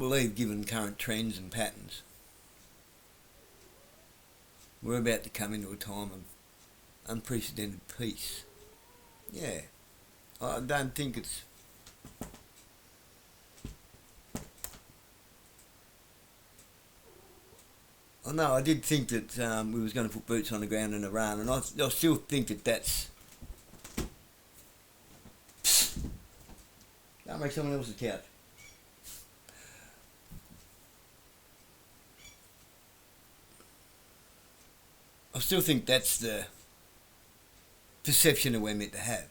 believe, given current trends and patterns, we're about to come into a time of unprecedented peace. Yeah, I don't think it's. I know I did think that we was going to put boots on the ground in Iran, and I still think that that's. Don't make someone else's couch. I still think that's the perception that we're meant to have.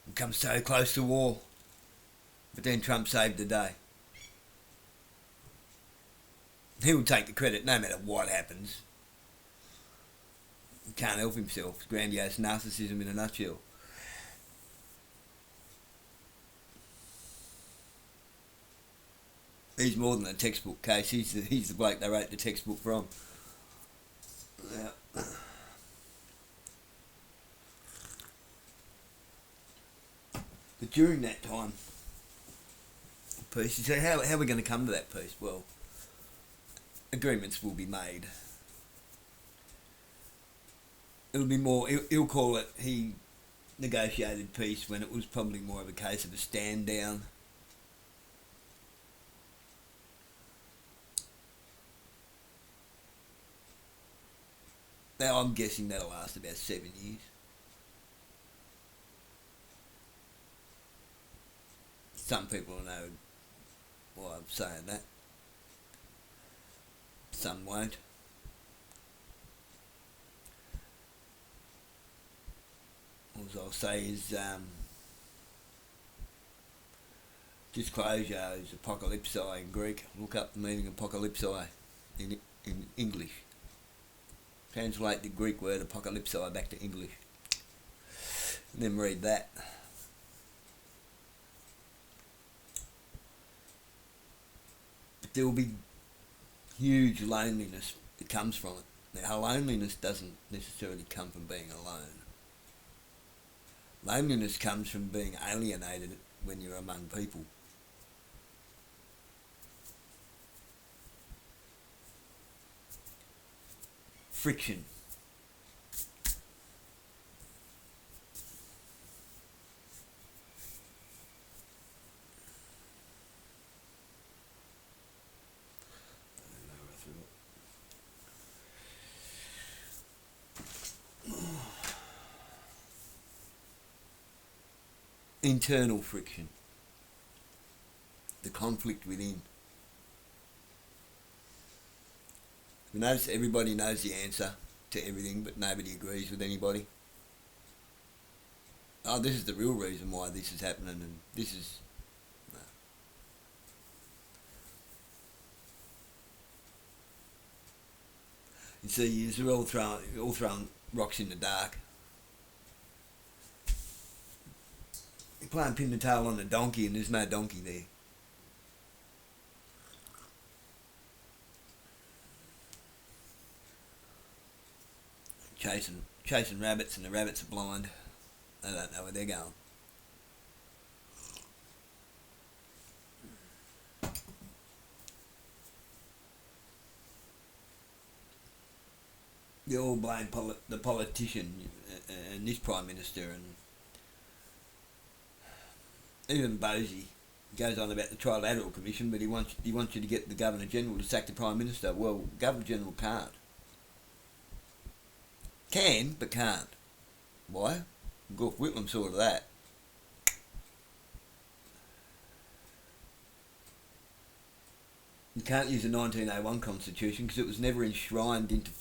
We come so close to war, but then Trump saved the day. He will take the credit no matter what happens. He can't help himself. Grandiose narcissism in a nutshell. He's more than a textbook case. He's the bloke they wrote the textbook from. Yeah. But during that time, peace, you say, how are we going to come to that peace? Well, agreements will be made. It'll be more, he'll call it, he negotiated peace when it was probably more of a case of a stand down. Now I'm guessing that'll last about 7 years. Some people will know why I'm saying that. Some won't. All I'll say is disclosure is apocalypsi in Greek. Look up the meaning of apocalypsi in English. Translate the Greek word apocalypsi back to English. And then read that. But there will be huge loneliness that comes from it. Now, loneliness doesn't necessarily come from being alone. Loneliness comes from being alienated when you're among people. Friction. Internal friction. The conflict within. You notice everybody knows the answer to everything, but nobody agrees with anybody. Oh, this is the real reason why this is happening, and this is... No. You see, you're all throwing rocks in the dark. You're playing pin the tail on a donkey, and there's no donkey there. Chasing rabbits, and the rabbits are blind. They don't know where they're going. They all blame the politician and this Prime Minister, and even Bosey goes on about the Trilateral Commission, but he wants you to get the Governor General to sack the Prime Minister. Well, Governor General can't. Can, but can't. Why? Gorf Whitlam saw to that. You can't use the 1901 Constitution because it was never enshrined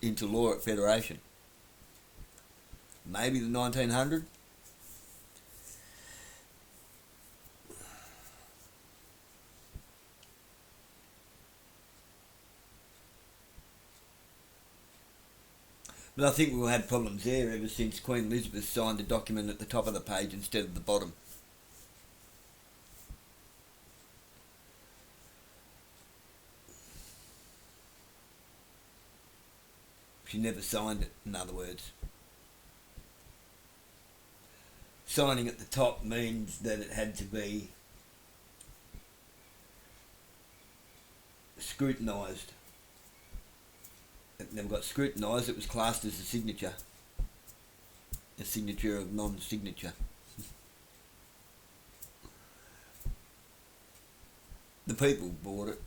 into law at Federation. Maybe the 1900. But I think we'll have problems there ever since Queen Elizabeth signed the document at the top of the page instead of the bottom. She never signed it, in other words. signing at the top means that it had to be scrutinised. It never got scrutinised, it was classed as a signature of non-signature. The people bought it.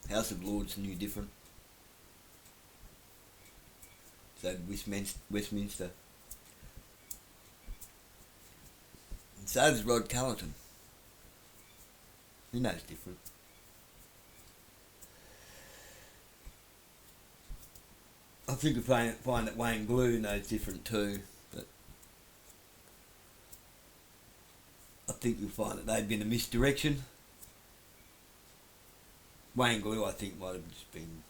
House of Lords knew different. So Westminster. And so does Rod Carleton. He knows different. I think you'll find that Wayne Glue knows different too, but I think you'll find that they've been a misdirection. Wayne Glue, I think, might have just been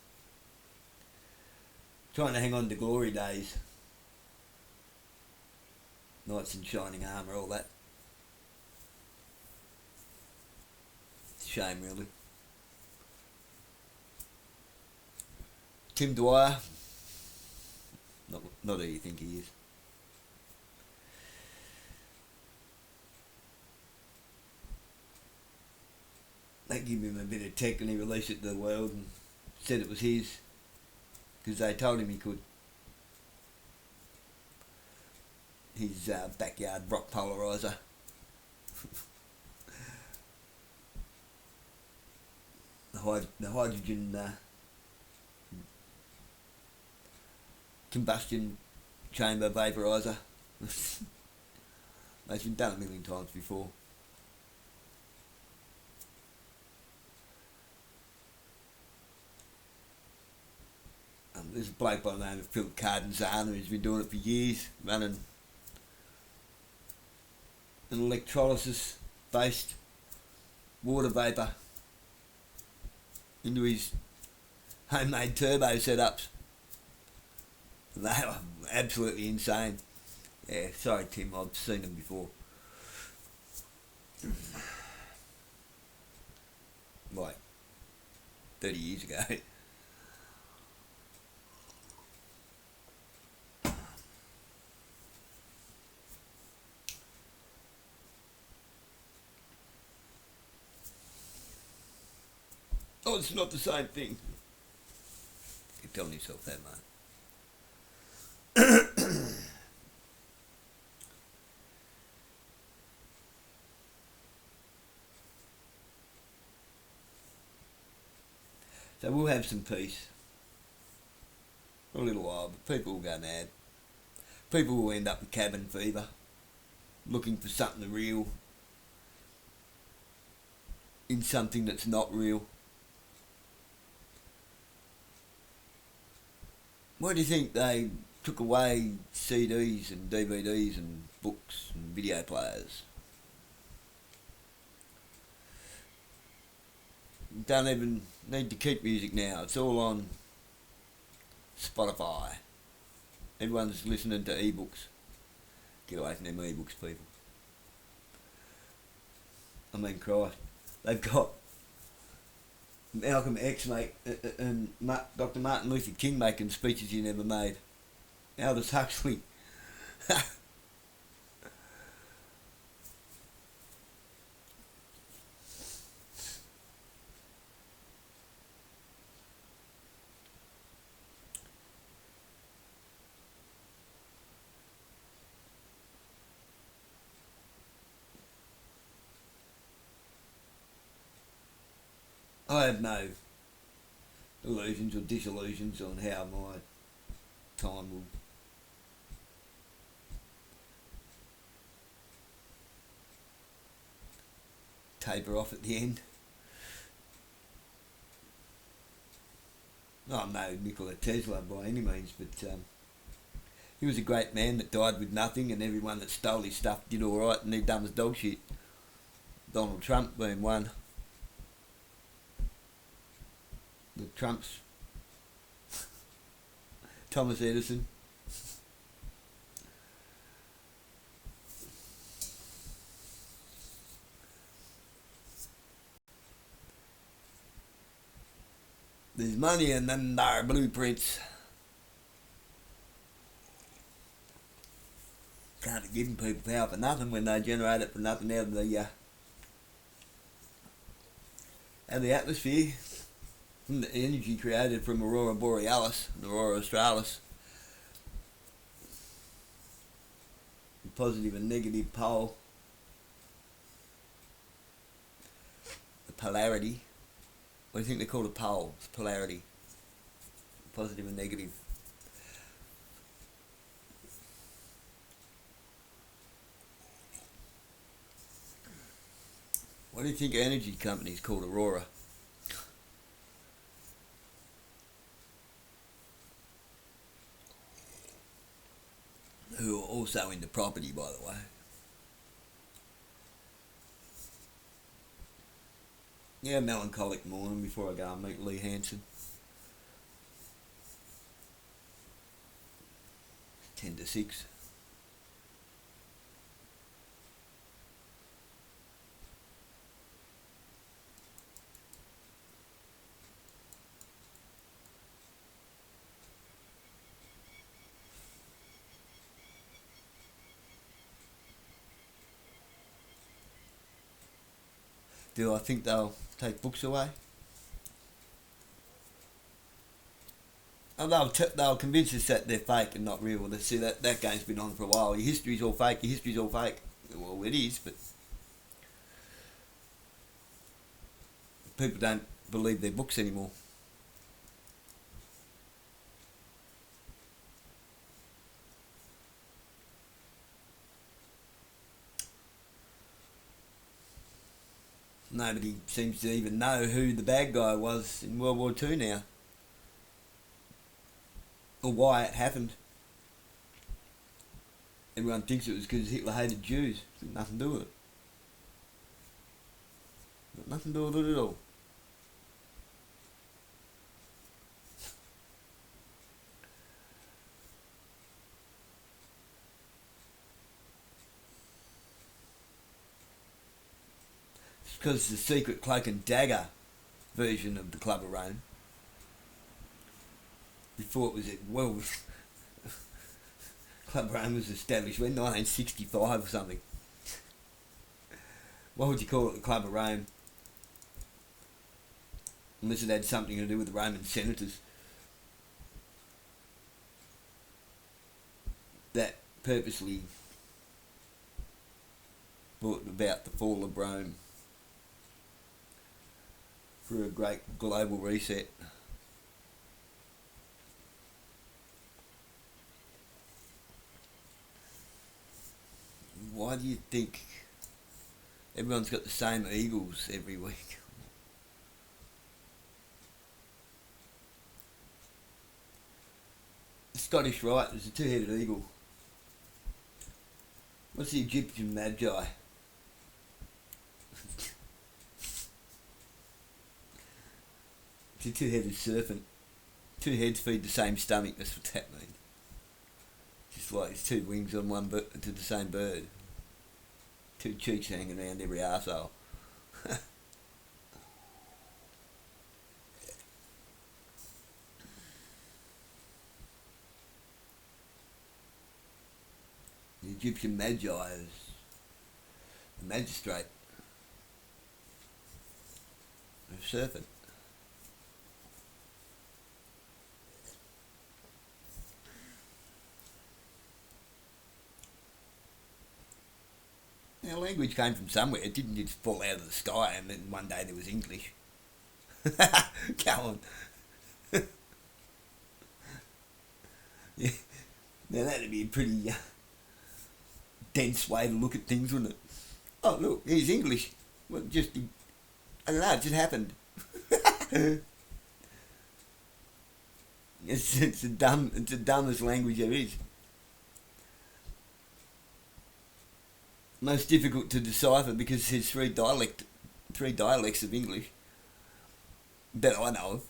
trying to hang on to glory days. Knights in shining armour, all that. It's a shame, really. Tim Dwyer, not who you think he is. They gave him a bit of tech and he released it to the world and said it was his because they told him he could. His backyard rock polariser. the hydrogen combustion chamber vaporiser. It's been done a million times before. There's a bloke by the name of Philip Cardenzana who's been doing it for years, running an electrolysis based water vapour into his homemade turbo setups. They are absolutely insane. Yeah, sorry Tim, I've seen them before. Like 30 years ago. Oh, it's not the same thing. Keep telling yourself that, mate. So we'll have some peace for a little while, but people will go mad. People will end up with cabin fever, looking for something real in something that's not real. Why do you think they took away CDs and DVDs and books and video players? You don't even need to keep music now. It's all on Spotify. Everyone's listening to ebooks. Get away from them ebooks, people. I mean, Christ. They've got Malcolm X, mate, and Dr. Martin Luther King making speeches he never made. Aldous Huxley. I have no illusions or disillusions on how my time will taper off at the end. I'm no Nikola Tesla by any means, but he was a great man that died with nothing, and everyone that stole his stuff did alright, and they're dumb as dog shit. Donald Trump being one. The Trumps. Thomas Edison. There's money and then there are blueprints. Can't giving people power for nothing when they generate it for nothing out of the atmosphere, from the energy created from Aurora Borealis and Aurora Australis. The positive and negative pole, the polarity. What do you think they call a pole? It's polarity. Positive and negative. What do you think energy company's called Aurora? Who are also into property, by the way. Yeah, melancholic morning before I go and meet Lee Hansen. 10 to 6. Do I think they'll take books away? And they'll convince us that they're fake and not real. They see that game's been on for a while. Your history's all fake. Your history's all fake. Well, it is, but people don't believe their books anymore. Nobody seems to even know who the bad guy was in World War II now, or why it happened. Everyone thinks it was because Hitler hated Jews. It's got nothing to do with it. Got nothing to do with it at all. It's because it's the secret cloak and dagger version of the Club of Rome. Before it was Club of Rome was established when 1965 or something. What would you call it, the Club of Rome? Unless it had something to do with the Roman senators that purposely brought about the fall of Rome for a great global reset. Why do you think everyone's got the same eagles every week? The Scottish Rite is a two-headed eagle. What's the Egyptian Magi? It's a two-headed serpent. Two heads feed the same stomach, that's what that means. Just like it's two wings on one to the same bird. Two cheeks hanging around every arsehole. The Egyptian Magi is the magistrate, a serpent. Now, language came from somewhere. It didn't just fall out of the sky and then one day there was English. Go on. Yeah. Now that'd be a pretty dense way to look at things, wouldn't it? Oh, look, here's English. Well, I don't know, it just happened. It's the dumbest language there is. Most difficult to decipher because there's three dialects of English that I know of.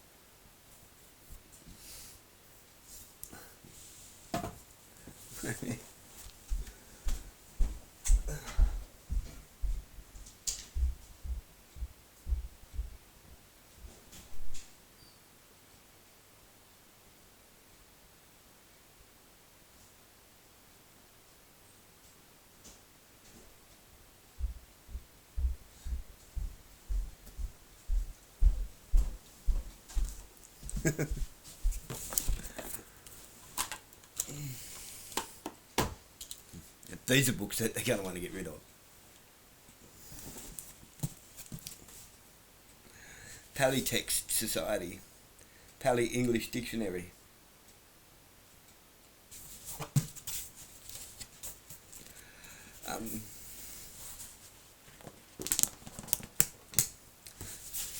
These are books that they're going to want to get rid of. Pali Text Society, Pali English Dictionary.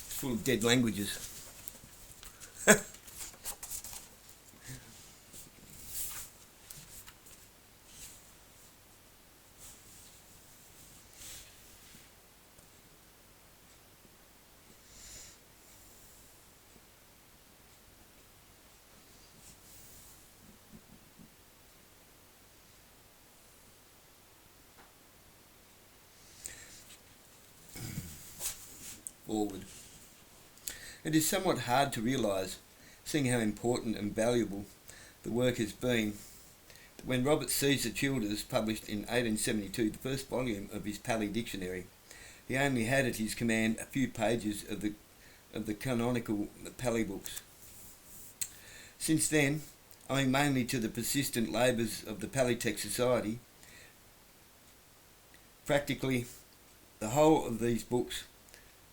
Full of dead languages. Forward. It is somewhat hard to realise, seeing how important and valuable the work has been, that when Robert Caesar Childers published in 1872 the first volume of his Pali Dictionary, he only had at his command a few pages of the canonical Pali books. Since then, owing mainly to the persistent labours of the Pali Text Society, practically the whole of these books,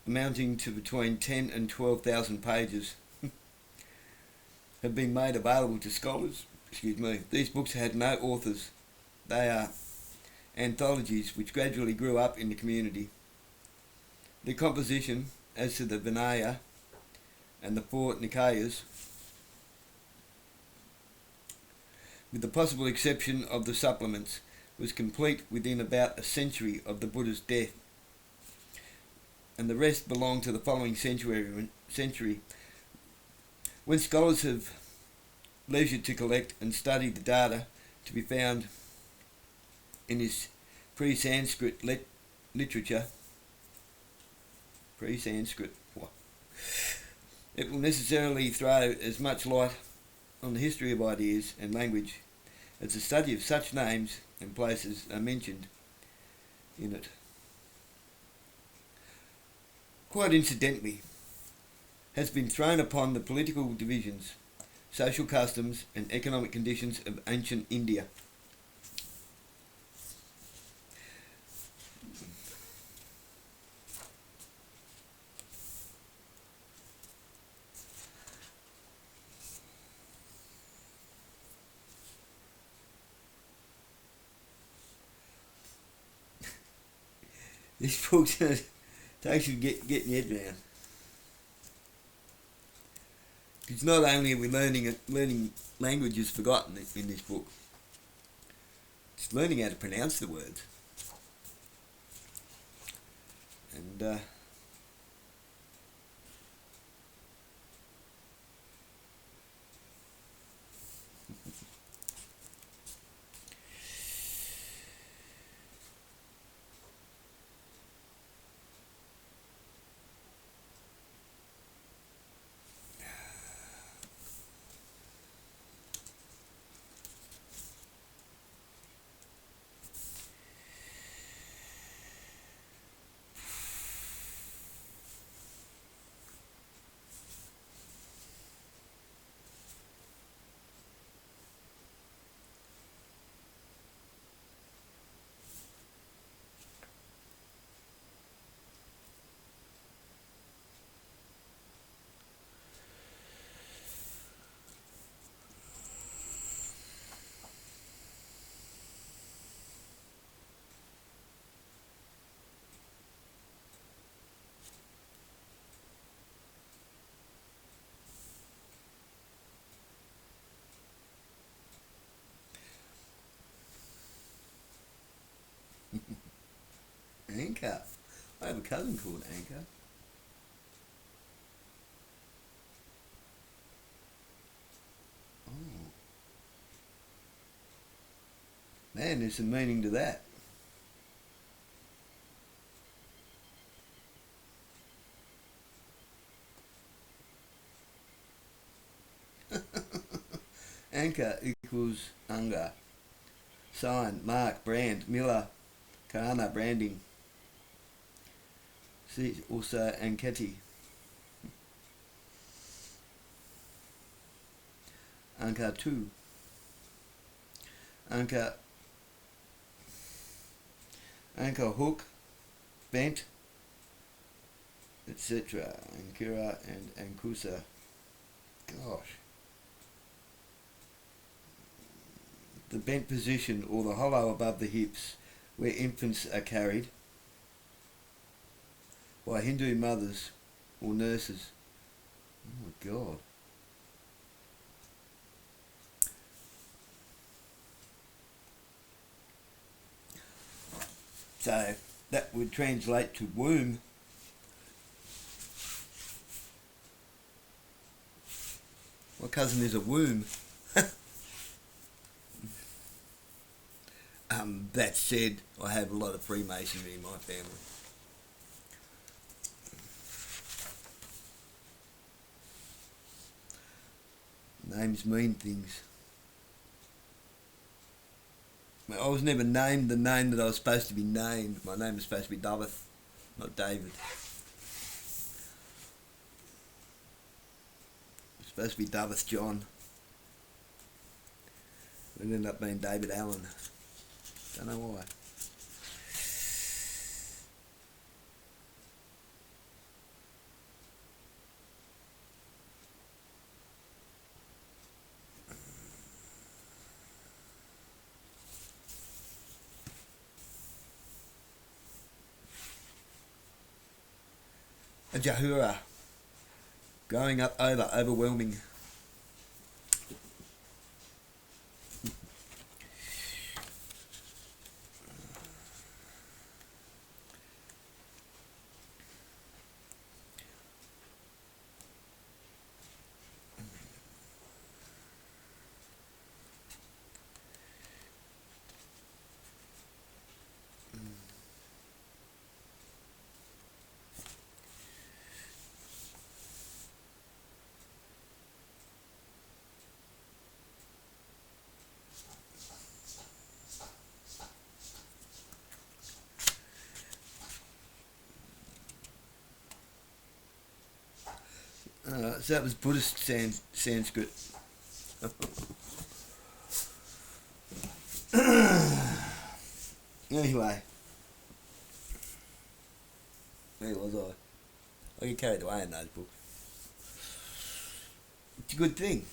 amounting to between 10 and 12,000 pages, have been made available to scholars. These books had no authors. They are anthologies which gradually grew up in the community. The composition, as to the Vinaya and the four Nikayas, with the possible exception of the supplements, was complete within about a century of the Buddha's death, and the rest belong to the following century. When scholars have leisure to collect and study the data to be found in this pre-Sanskrit literature, it will necessarily throw as much light on the history of ideas and language as the study of such names and places are mentioned in it. Quite incidentally, has been thrown upon the political divisions, social customs and economic conditions of ancient India. These books takes you getting your head around. Because not only are we learning languages forgotten in this book, it's learning how to pronounce the words. And Anchor. I have a cousin called Anchor. Oh. Man, there's some meaning to that. Anchor equals Anga. Sign, mark, brand, Miller, Kana, branding. See also Anketi. Anchor 2, Anchor hook, bent, etc. Ankura and Ankusa. Gosh. The bent position or the hollow above the hips where infants are carried by Hindu mothers or nurses. Oh my God. So that would translate to womb. My cousin is a womb. That said, I have a lot of Freemasonry in my family. Names mean things. I was never named the name that I was supposed to be named. My name was supposed to be Davith, not David. It was supposed to be Davith John. It ended up being David Allen. Don't know why. A Jahura. Growing up over, overwhelming. So that was Buddhist Sanskrit. Anyway, where was I? I get carried away in those books. It's a good thing.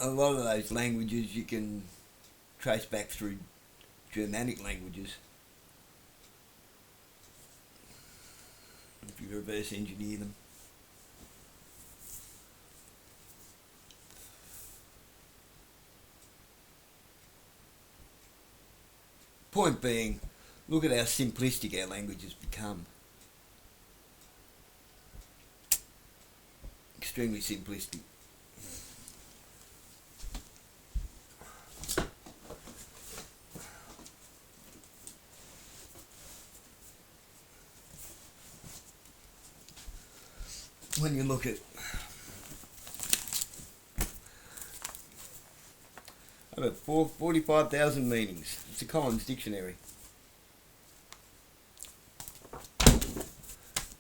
A lot of those languages you can trace back through Germanic languages. If you reverse engineer them. Point being, look at how simplistic our languages become. Extremely simplistic. When you look at over 45,000 meanings. It's a Collins Dictionary.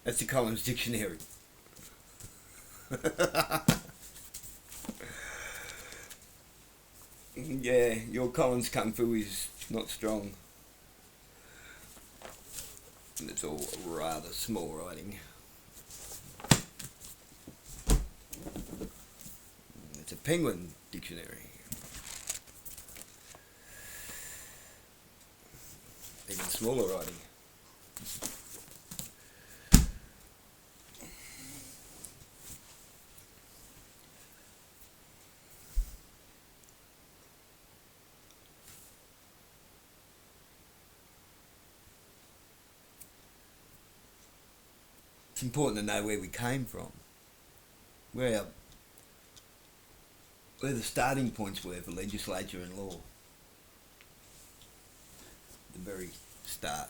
That's the Collins Dictionary. Yeah, your Collins Kung Fu is not strong. And it's all rather small writing. It's a Penguin Dictionary. Even smaller writing. It's important to know where we came from, where the starting points were for legislature and law. The very start.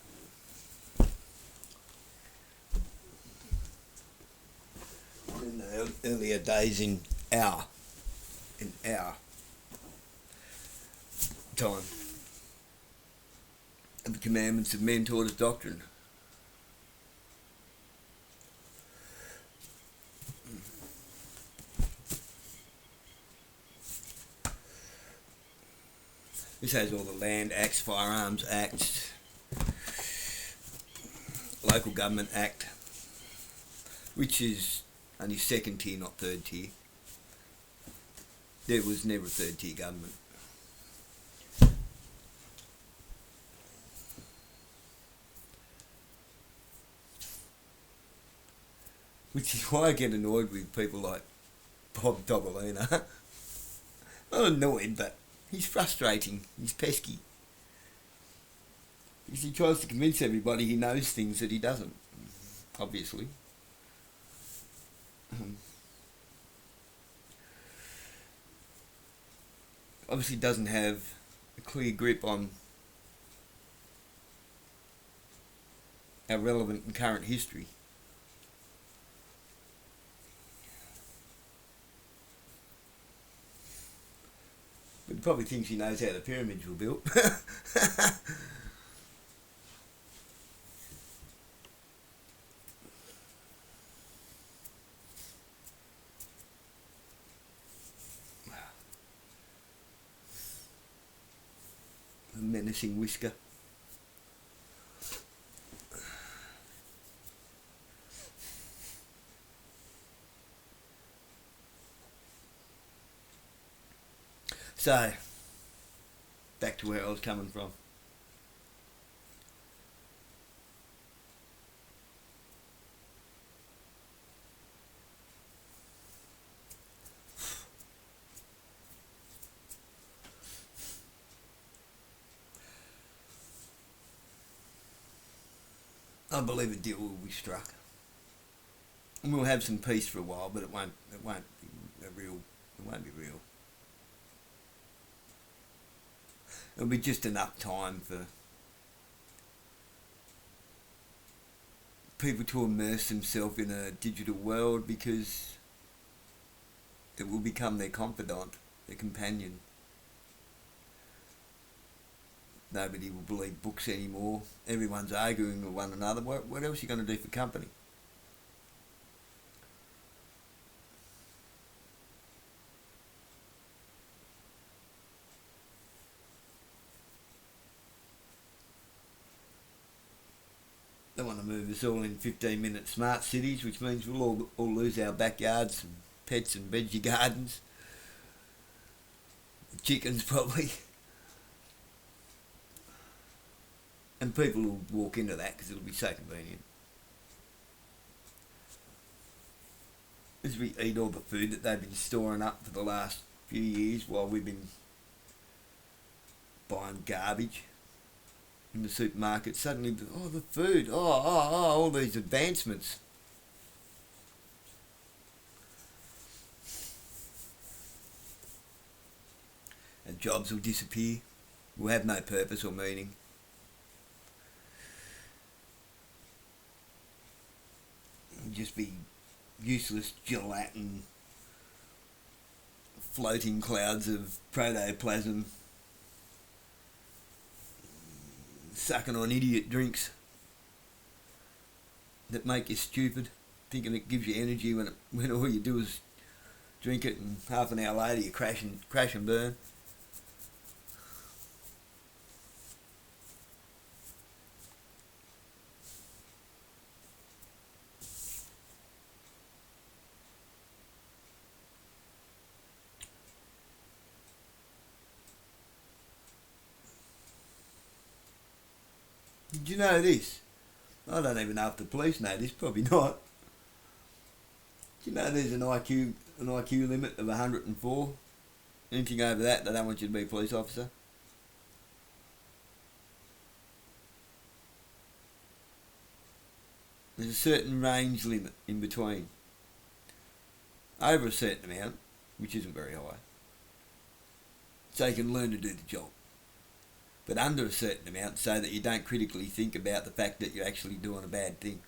In the earlier days in our time. and the commandments of men taught as doctrine. This has all the Land Acts, Firearms Acts, Local Government Act, which is only second tier, not third tier. There was never a third tier government. Which is why I get annoyed with people like Bob Dobalina. Not annoyed, but he's frustrating. He's pesky. Because he tries to convince everybody he knows things that he doesn't, obviously. Obviously doesn't have a clear grip on our relevant and current history. But he probably thinks he knows how the pyramids were built. A menacing whisker. So, back to where I was coming from. I believe a deal will be struck. And we'll have some peace for a while, but it won't be real. It won't be real. It'll be just enough time for people to immerse themselves in a digital world, because it will become their confidant, their companion. Nobody will believe books anymore. Everyone's arguing with one another. What else are you going to do for company? They want to move us all in 15-minute smart cities, which means we'll all lose our backyards and pets and veggie gardens. Chickens, probably. And people will walk into that because it'll be so convenient. As we eat all the food that they've been storing up for the last few years while we've been buying garbage in the supermarket, suddenly, the food, all these advancements. And jobs will disappear. We'll have no purpose or meaning. It'll just be useless gelatin, floating clouds of protoplasm, sucking on idiot drinks that make you stupid, thinking it gives you energy when all you do is drink it, and half an hour later you crash and burn. Did you know this? I don't even know if the police know this, probably not. Do you know there's an IQ limit of 104? Anything over that, they don't want you to be a police officer. There's a certain range limit in between. Over a certain amount, which isn't very high, so you can learn to do the job. But under a certain amount, so that you don't critically think about the fact that you're actually doing a bad thing.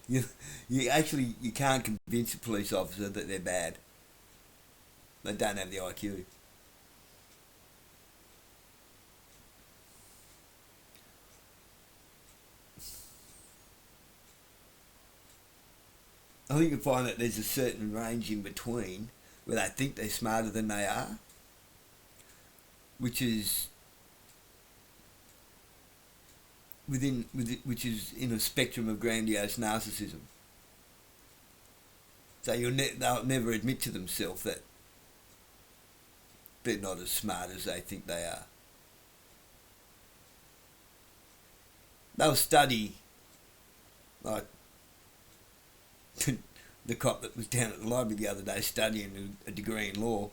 You can't convince a police officer that they're bad. They don't have the IQ. I think you find that there's a certain range in between where they think they're smarter than they are, which is which is in a spectrum of grandiose narcissism. So they'll never admit to themselves that they're not as smart as they think they are. They'll study, like the cop that was down at the library the other day studying a degree in law.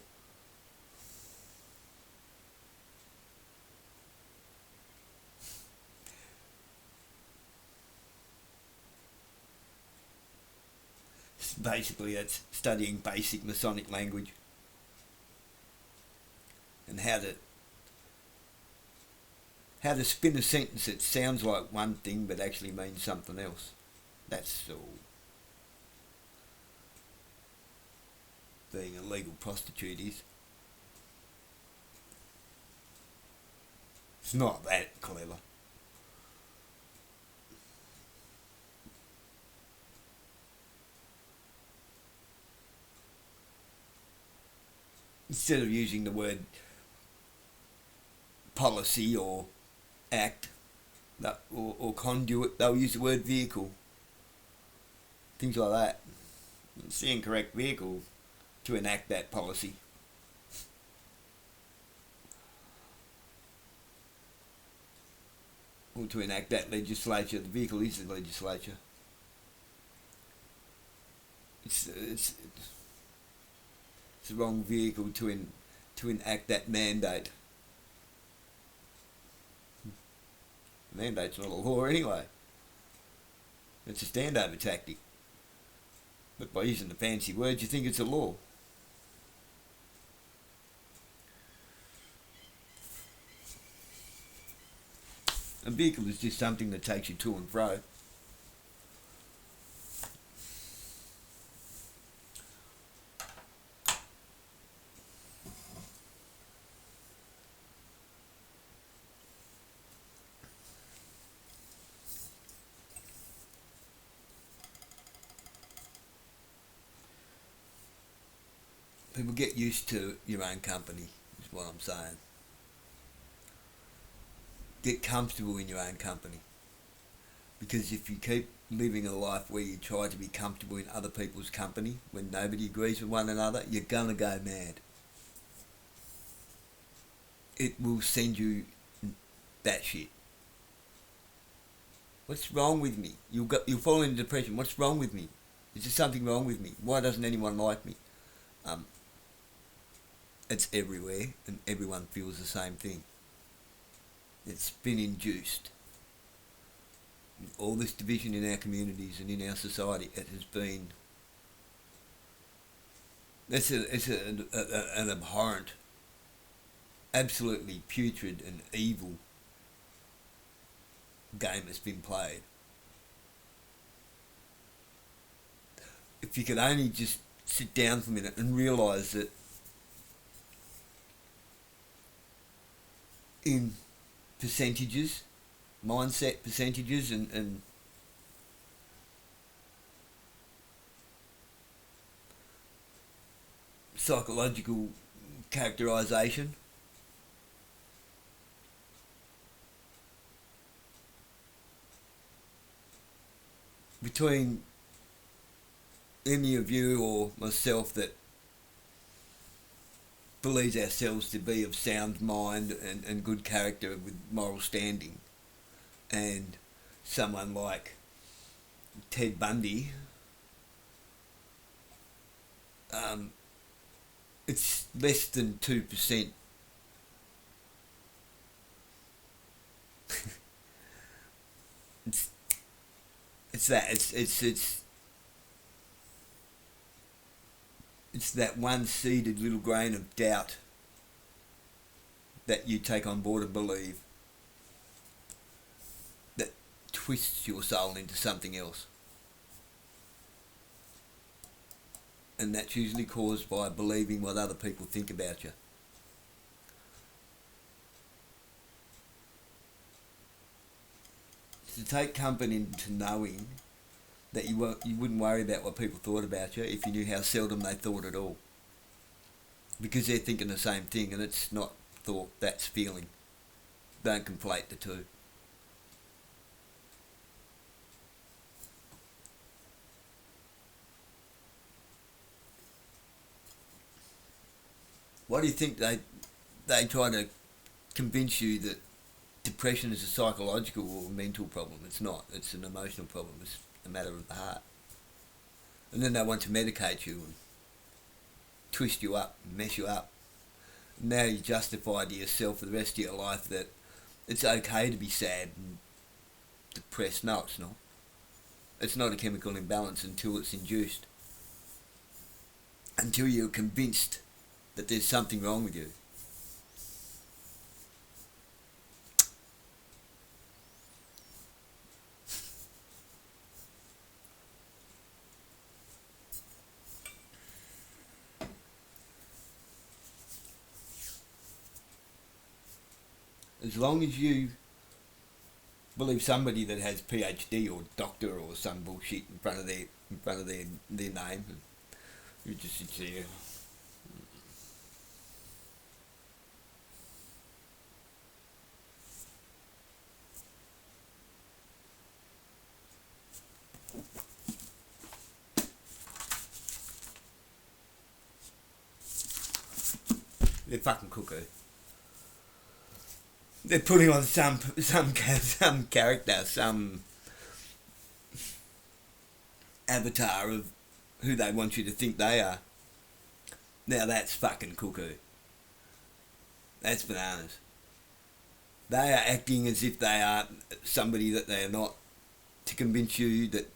Basically, that's studying basic Masonic language and how to spin a sentence that sounds like one thing but actually means something else. That's all. Being a legal prostitute is. It's not that clever. Instead of using the word policy or act or conduit, they'll use the word vehicle. Things like that. It's the incorrect vehicle to enact that policy. Or to enact that legislature. The vehicle is the legislature. It's the wrong vehicle to enact that mandate. Mandate's not a law anyway. It's a standover tactic. But by using the fancy words, you think it's a law. A vehicle is just something that takes you to and fro. People get used to your own company, is what I'm saying. Get comfortable in your own company. Because if you keep living a life where you try to be comfortable in other people's company, when nobody agrees with one another, you're gonna go mad. It will send you batshit. What's wrong with me? You'll fall into depression. What's wrong with me? Is there something wrong with me? Why doesn't anyone like me? It's everywhere, and everyone feels the same thing. It's been induced. All this division in our communities and in our society, it has been. It's an abhorrent, absolutely putrid and evil game that's been played. If you could only just sit down for a minute and realise that in percentages, mindset percentages and psychological characterisation, between any of you or myself that believes ourselves to be of sound mind and good character with moral standing, and someone like Ted Bundy, it's less than 2%. it's that one-seeded little grain of doubt that you take on board and believe that twists your soul into something else. And that's usually caused by believing what other people think about you. To take comfort into knowing that you wouldn't worry about what people thought about you if you knew how seldom they thought at all. Because they're thinking the same thing, and it's not thought, that's feeling. Don't conflate the two. Why do you think they try to convince you that depression is a psychological or mental problem? It's not. It's an emotional problem. It's a matter of the heart. And then they want to medicate you and twist you up, mess you up. Now you justify to yourself for the rest of your life that it's okay to be sad and depressed. No, it's not. It's not a chemical imbalance until it's induced. Until you're convinced that there's something wrong with you. As long as you believe somebody that has PhD or doctor or some bullshit in front of their name, you just sit there. They're fucking cuckoo. They're putting on some character, some avatar of who they want you to think they are. Now that's fucking cuckoo. That's bananas. They are acting as if they are somebody that they are not, to convince you that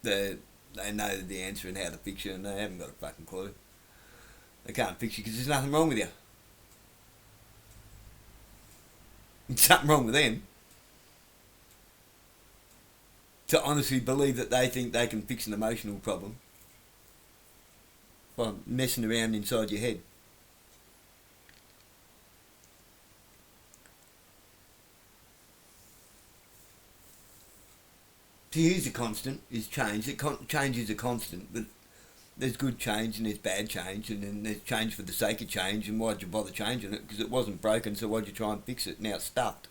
they know the answer and how to fix you, and they haven't got a fucking clue. They can't fix you because there's nothing wrong with you. There's something wrong with them. To honestly believe that they think they can fix an emotional problem by messing around inside your head. To use a constant is change. Change is a constant, but there's good change and there's bad change, and then there's change for the sake of change, and why'd you bother changing it? Because it wasn't broken, so why'd you try and fix it? Now it's stuffed.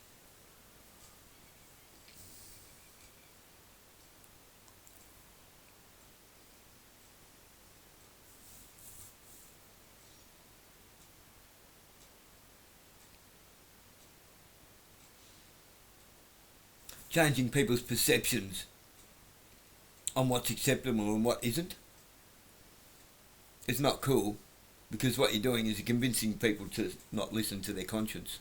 Changing people's perceptions on what's acceptable and what isn't. It's not cool, because what you're doing is you're convincing people to not listen to their conscience,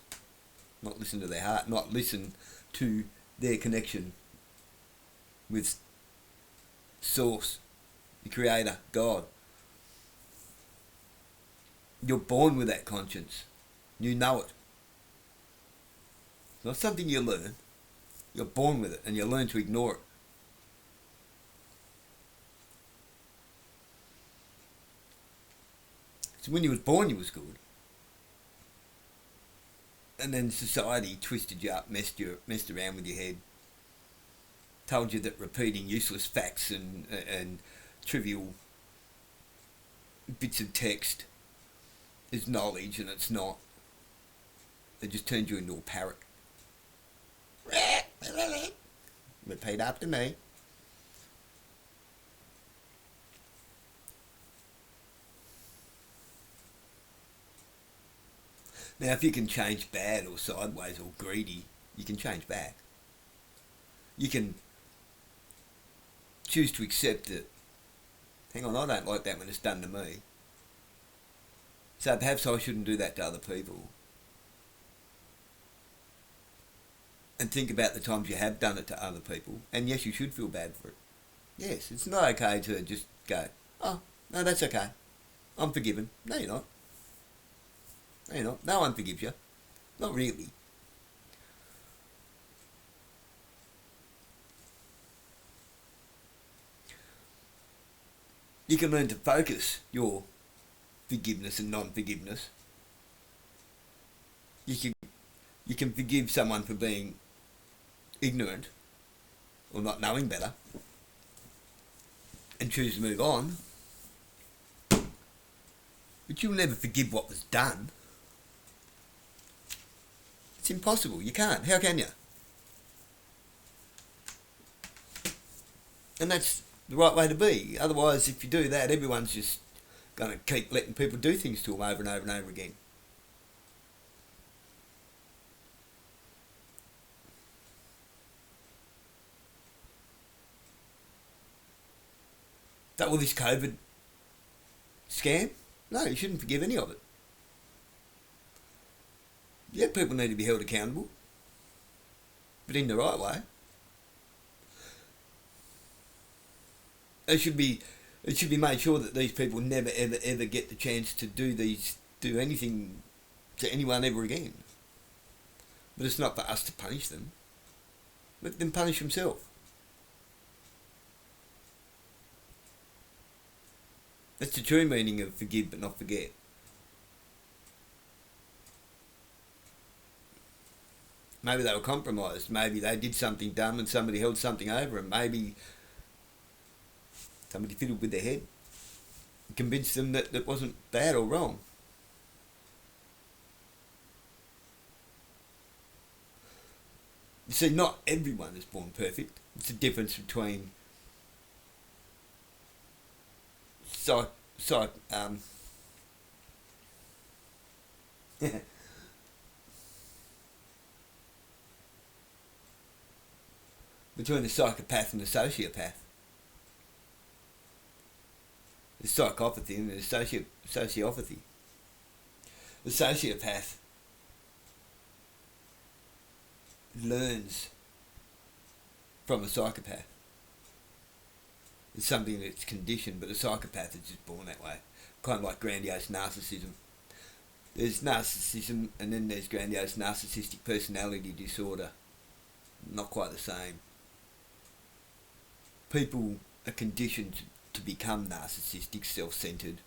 not listen to their heart, not listen to their connection with Source, the Creator, God. You're born with that conscience. You know it. It's not something you learn. You're born with it, and you learn to ignore it. So when you was born, you was good, and then society twisted you up, messed around with your head, told you that repeating useless facts and trivial bits of text is knowledge, and it's not. They just turned you into a parrot. Repeat after me. Now, if you can change bad or sideways or greedy, you can change back. You can choose to accept it. Hang on, I don't like that when it's done to me. So perhaps I shouldn't do that to other people. And think about the times you have done it to other people. And yes, you should feel bad for it. Yes, it's not okay to just go, oh, no, that's okay. I'm forgiven. No, you're not. No, you're not. No one forgives you. Not really. You can learn to focus your forgiveness and non-forgiveness. You can forgive someone for being ignorant or not knowing better. and choose to move on. But you'll never forgive what was done. It's impossible. You can't. How can you? And that's the right way to be. Otherwise, if you do that, everyone's just going to keep letting people do things to them over and over and over again. That all this COVID scam? No, you shouldn't forgive any of it. Yeah, people need to be held accountable, but in the right way. It should be made sure that these people never ever get the chance to do anything to anyone ever again. But it's not for us to punish them. Let them punish themselves. That's the true meaning of forgive but not forget. Maybe they were compromised. Maybe they did something dumb and somebody held something over them. Maybe somebody fiddled with their head and convinced them that it wasn't bad or wrong. You see, not everyone is born perfect. It's the difference between between the psychopath and the sociopath. There's psychopathy and there's sociopathy. The sociopath learns from a psychopath. It's something that's conditioned, but a psychopath is just born that way. Kind of like grandiose narcissism. There's narcissism and then there's grandiose narcissistic personality disorder. Not quite the same. People are conditioned to become narcissistic, self-centered,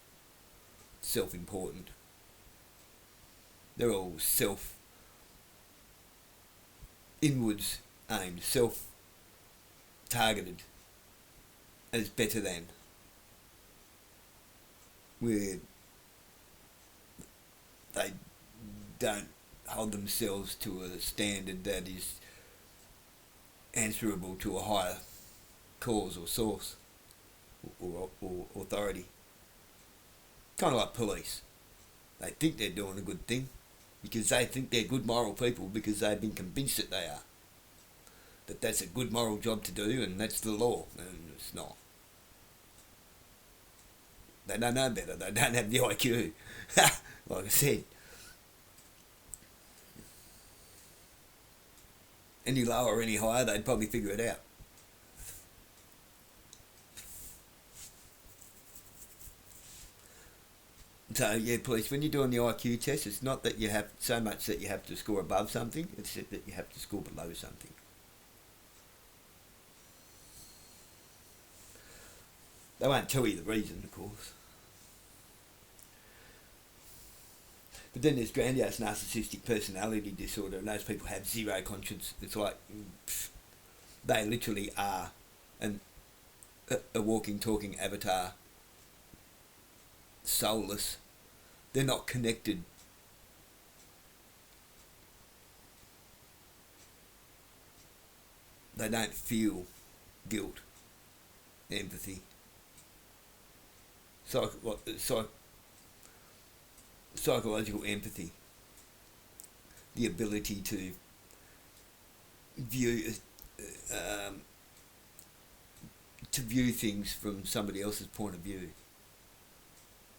self-important. They're all inwards aimed, self-targeted as better than, where they don't hold themselves to a standard that is answerable to a higher cause or source or authority. Kind of like police. They think they're doing a good thing because they think they're good moral people because they've been convinced that they are. That that's a good moral job to do and that's the law. And it's not. They don't know better. They don't have the IQ. Like I said. Any lower or any higher, they'd probably figure it out. So yeah, police, when you're doing the IQ test, it's not that you have so much that you have to score above something, it's that you have to score below something. They won't tell you the reason, of course. But then there's grandiose narcissistic personality disorder, and those people have zero conscience. It's like they literally are a walking, talking avatar, soulless. They're not connected. They don't feel guilt, empathy, psychological empathy, the ability to view things from somebody else's point of view,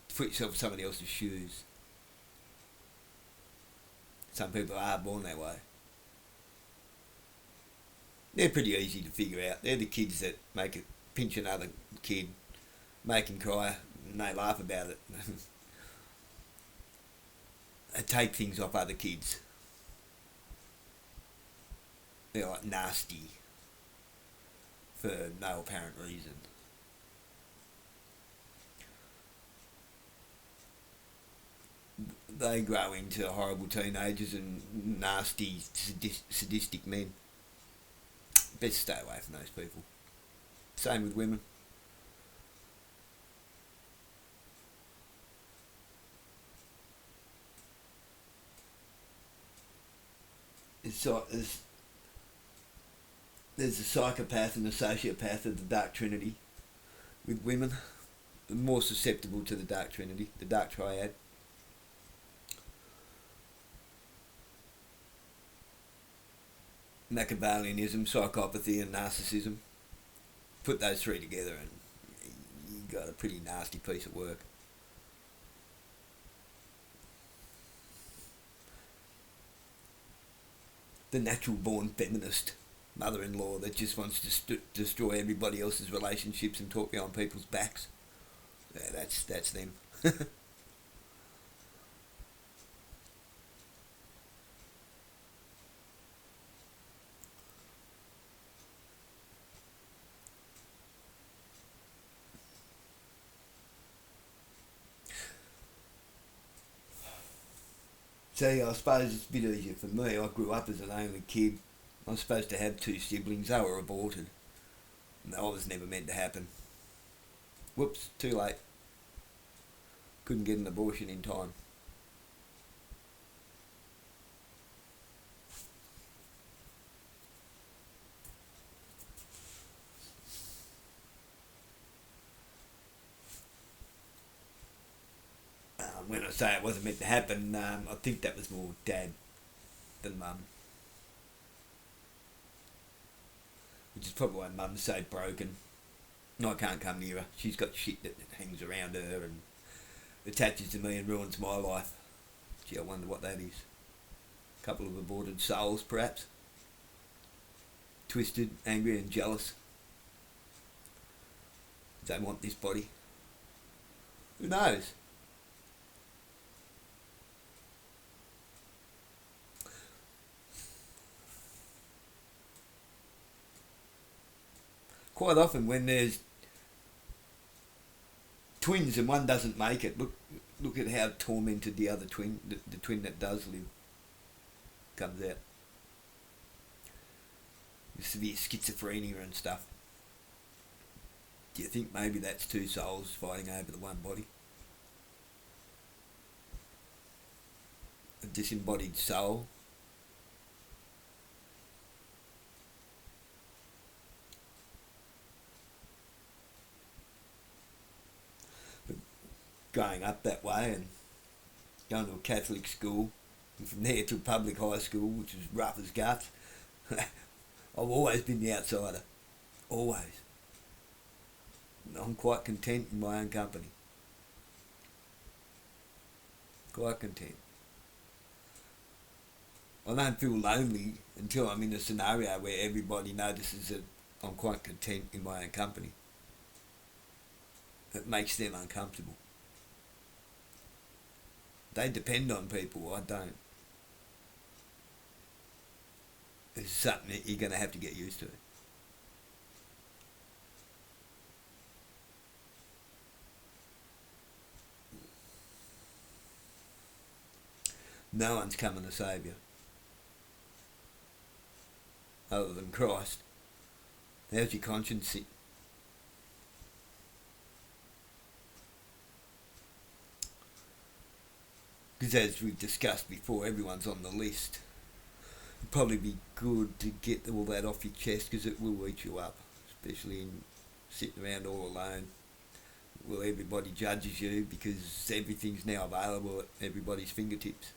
to put yourself in somebody else's shoes. Some people are born that way. They're pretty easy to figure out. They're the kids that pinch another kid, make him cry, and they laugh about it. They take things off other kids. They're like nasty for no apparent reason. They grow into horrible teenagers and nasty, sadistic men. Best stay away from those people. Same with women. there's a psychopath and a sociopath of the Dark Trinity with women. More susceptible to the Dark Trinity, the Dark Triad. Machiavellianism, psychopathy and narcissism. Put those three together and you got a pretty nasty piece of work. The natural born feminist mother-in-law that just wants to destroy everybody else's relationships and talk behind people's backs. Yeah, that's them. See, I suppose it's a bit easier for me. I grew up as an only kid. I was supposed to have two siblings. They were aborted. And that was never meant to happen. Whoops, too late. Couldn't get an abortion in time. When I say it wasn't meant to happen, I think that was more dad than mum. Which is probably why mum's so broken. No, I can't come near her. She's got shit that hangs around her and attaches to me and ruins my life. Gee, I wonder what that is. A couple of aborted souls, perhaps. Twisted, angry and jealous. They want this body. Who knows? Quite often when there's twins and one doesn't make it, look at how tormented the other twin, the twin that does live, comes out. With severe schizophrenia and stuff. Do you think maybe that's two souls fighting over the one body? A disembodied soul? Growing up that way and going to a Catholic school and from there to a public high school, which was rough as guts. I've always been the outsider. Always. I'm quite content in my own company. Quite content. I don't feel lonely until I'm in a scenario where everybody notices that I'm quite content in my own company. It makes them uncomfortable. They depend on people, I don't. It's something that you're going to have to get used to. No one's coming to save you. Other than Christ. How's your conscience sit? Because as we've discussed before, everyone's on the list. It'd probably be good to get all that off your chest because it will eat you up, especially in sitting around all alone. Well, everybody judges you because everything's now available at everybody's fingertips.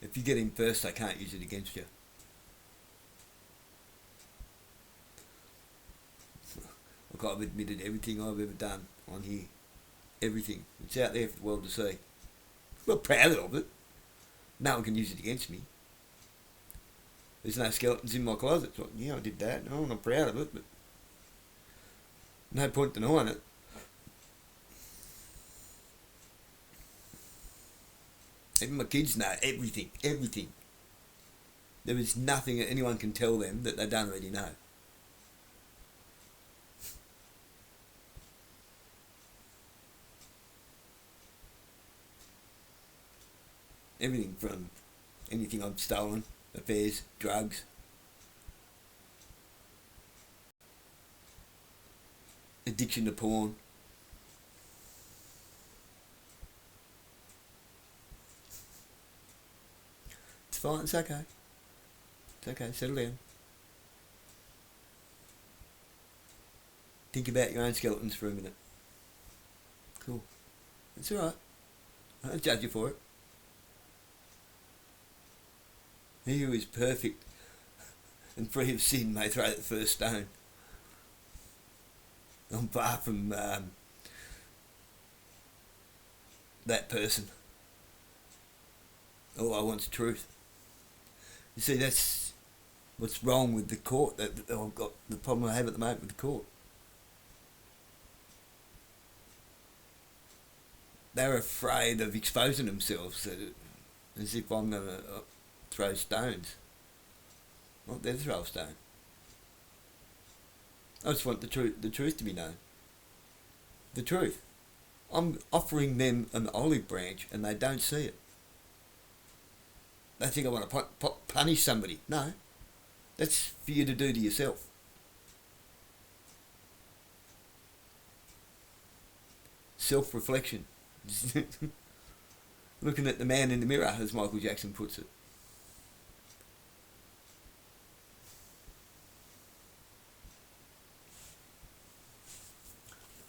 If you get in first, they can't use it against you. Look, I've admitted everything I've ever done on here. Everything. It's out there for the world to see. I'm not proud of it. No one can use it against me. There's no skeletons in my closet. So, yeah, I did that. No, I'm not proud of it, but no point denying it. Even my kids know everything, everything. There is nothing that anyone can tell them that they don't already know. Everything from anything I've stolen, affairs, drugs, addiction to porn. It's fine. It's okay. It's okay. Settle down. Think about your own skeletons for a minute. Cool. It's alright. I don't judge you for it. He who is perfect and free of sin may throw the first stone. I'm far from that person. All I want's truth. You see, that's what's wrong with the court. That I've got the problem I have at the moment with the court. They're afraid of exposing themselves, as if I'm going to throw stones. Not there to throw a stone. I just want the truth to be known. The truth. I'm offering them an olive branch and they don't see it. They think I want to punish somebody. No. That's for you to do to yourself. Self-reflection. Looking at the man in the mirror, as Michael Jackson puts it.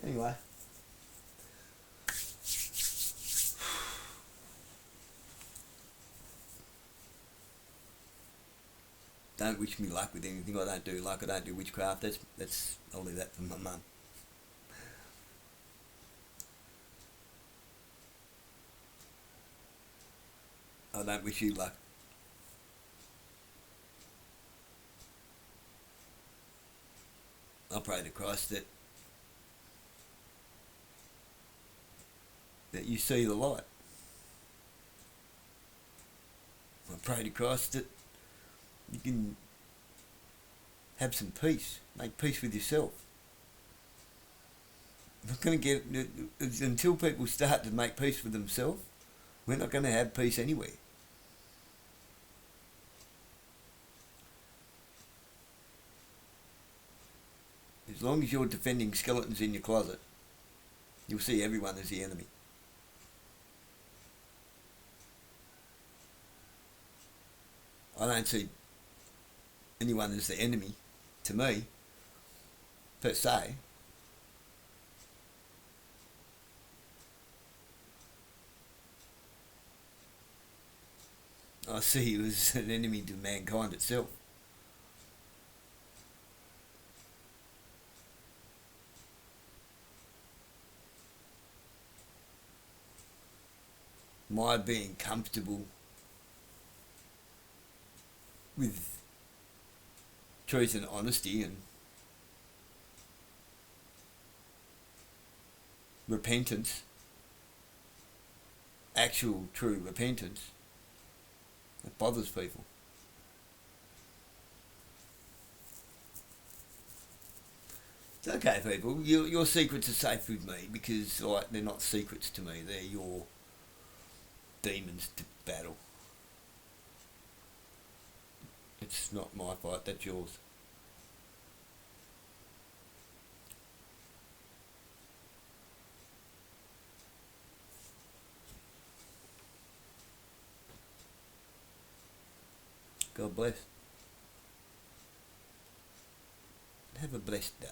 Anyway. Don't wish me luck with anything I don't do. Like I don't do witchcraft. That's I'll leave that for my mum. I don't wish you luck. I pray to Christ that you see the light. I pray to Christ that you can have some peace, make peace with yourself. We're not going to get, until people start to make peace with themselves, we're not going to have peace anywhere. As long as you're defending skeletons in your closet, you'll see everyone as the enemy. I don't see anyone as the enemy, to me, per se. I see you as an enemy to mankind itself. My being comfortable with truth and honesty and repentance, actual true repentance, it bothers people. It's okay, people. Your secrets are safe with me because they're not secrets to me. They're your demons to battle. It's not my fight, that's yours. God bless. Have a blessed day.